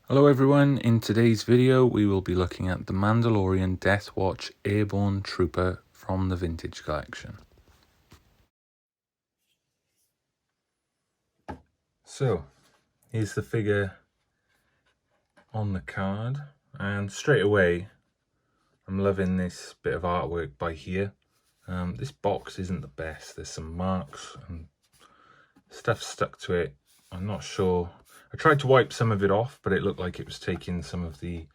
Hello everyone, in today's video we will be looking at the Mandalorian Death Watch Airborne Trooper from the Vintage Collection. So, here's the figure on the card, and straight away I'm loving this bit of artwork by here. This box isn't the best, there's some marks and stuff stuck to it. I'm not sure. I tried to wipe some of it off, but it looked like it was taking some of the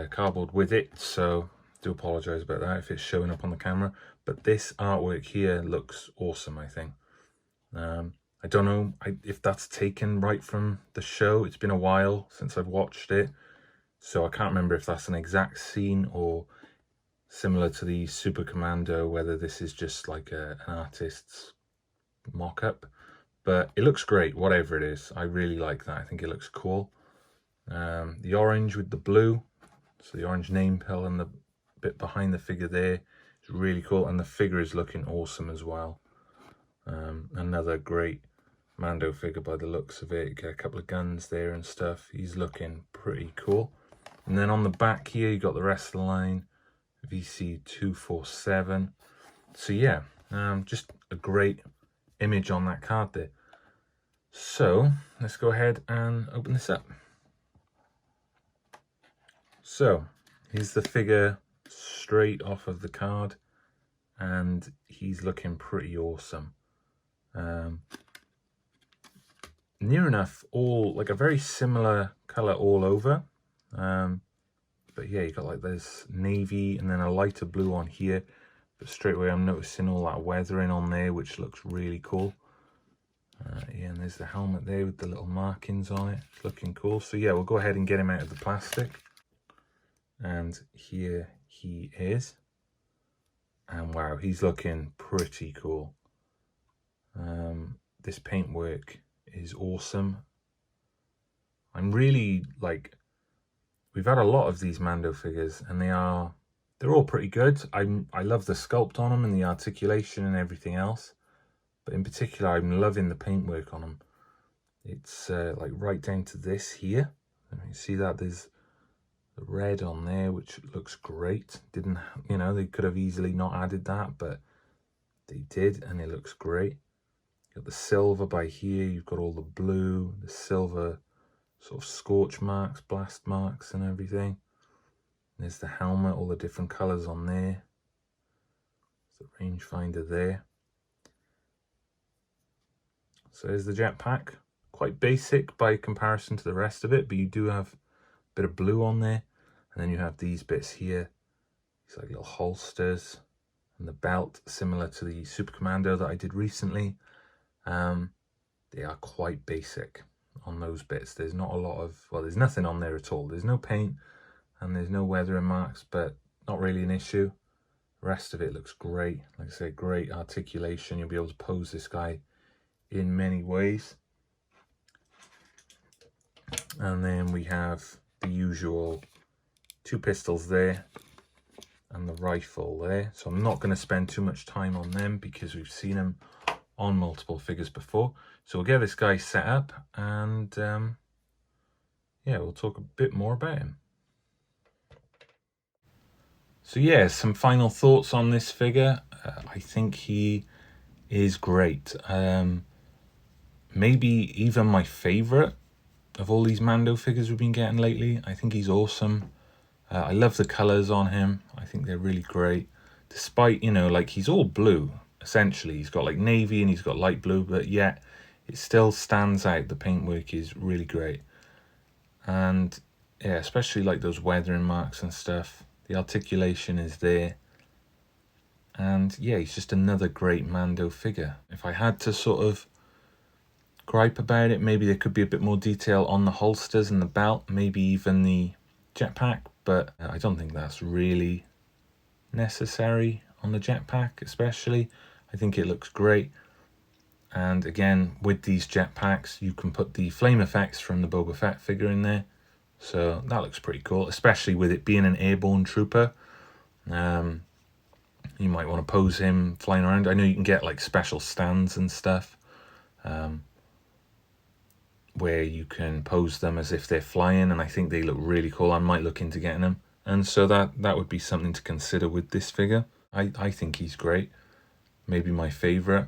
cardboard with it, so do apologize about that if it's showing up on the camera. But this artwork here looks awesome, I think. I don't know if that's taken right from the show. It's been a while since I've watched it, so I can't remember if that's an exact scene or similar to the Super Commando, whether this is just like an artist's mock-up. But it looks great, whatever it is. I really like that. I think it looks cool. The orange with the blue, so the orange name pill and the bit behind the figure there is really cool, and the figure is looking awesome as well. Another great Mando figure by the looks of it. Got a couple of guns there and stuff. He's looking pretty cool. And then on the back here, you got the rest of the line, VC247. So yeah, just a great image on that card there. So let's go ahead and open this up. So here's the figure straight off of the card, and he's looking pretty awesome. Near enough all like a very similar color all over, but yeah, you got like this navy and then a lighter blue on here, but straight away I'm noticing all that weathering on there, which looks really cool. Yeah, and there's the helmet there with the little markings on it. It's looking cool. So yeah, we'll go ahead and get him out of the plastic. And here he is. And wow, he's looking pretty cool. This paintwork is awesome. I'm really like, we've had a lot of these Mando figures and they're all pretty good. I love the sculpt on them and the articulation and everything else. But in particular, I'm loving the paintwork on them. It's like right down to this here. You see that there's the red on there, which looks great. Didn't, you know, they could have easily not added that, but they did, and it looks great. You've got the silver by here. You've got all the blue, the silver sort of scorch marks, blast marks and everything. There's the helmet, all the different colors on there. There's the rangefinder there. So there's the jetpack, quite basic by comparison to the rest of it, but you do have a bit of blue on there. And then you have these bits here, these like little holsters, and the belt similar to the Super Commando that I did recently. They are quite basic on those bits. There's not a lot of, well, there's nothing on there at all. There's no paint and there's no weathering marks, but not really an issue. The rest of it looks great. Like I say, great articulation. You'll be able to pose this guy in many ways. And then we have the usual two pistols there and the rifle there. So I'm not going to spend too much time on them because we've seen them on multiple figures before. So we'll get this guy set up and yeah, we'll talk a bit more about him. So yeah, some final thoughts on this figure. I think he is great. Maybe even my favorite of all these Mando figures we've been getting lately. I think he's awesome. I love the colors on him. I think they're really great. Despite, you know, like he's all blue, essentially. He's got like navy and he's got light blue, but yet it still stands out. The paintwork is really great. And yeah, especially like those weathering marks and stuff. The articulation is there. And yeah, he's just another great Mando figure. If I had to sort of gripe about it, maybe there could be a bit more detail on the holsters and the belt, maybe even the jetpack, but I don't think that's really necessary on the jetpack especially. I think it looks great. And again, with these jetpacks, you can put the flame effects from the Boba Fett figure in there. So that looks pretty cool, especially with it being an airborne trooper. You might want to pose him flying around. I know you can get like special stands and stuff. where you can pose them as if they're flying, and I think they look really cool. I might look into getting them, and so that would be something to consider with this figure. I think he's great, maybe my favorite.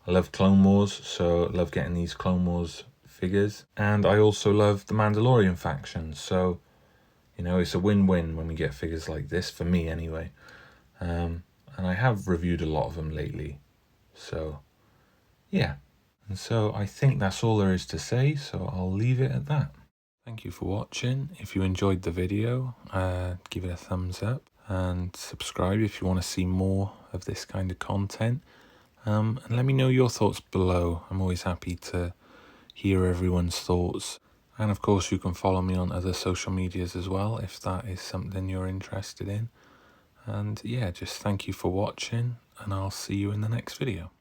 I love Clone Wars, so I love getting these Clone Wars figures, and I also love the Mandalorian faction, so you know, it's a win-win when we get figures like this, for me anyway. And I have reviewed a lot of them lately, so yeah. And so I think that's all there is to say, so I'll leave it at that. Thank you for watching. If you enjoyed the video, give it a thumbs up and subscribe if you want to see more of this kind of content. And let me know your thoughts below. I'm always happy to hear everyone's thoughts. And of course you can follow me on other social medias as well if that is something you're interested in. And yeah, just thank you for watching, and I'll see you in the next video.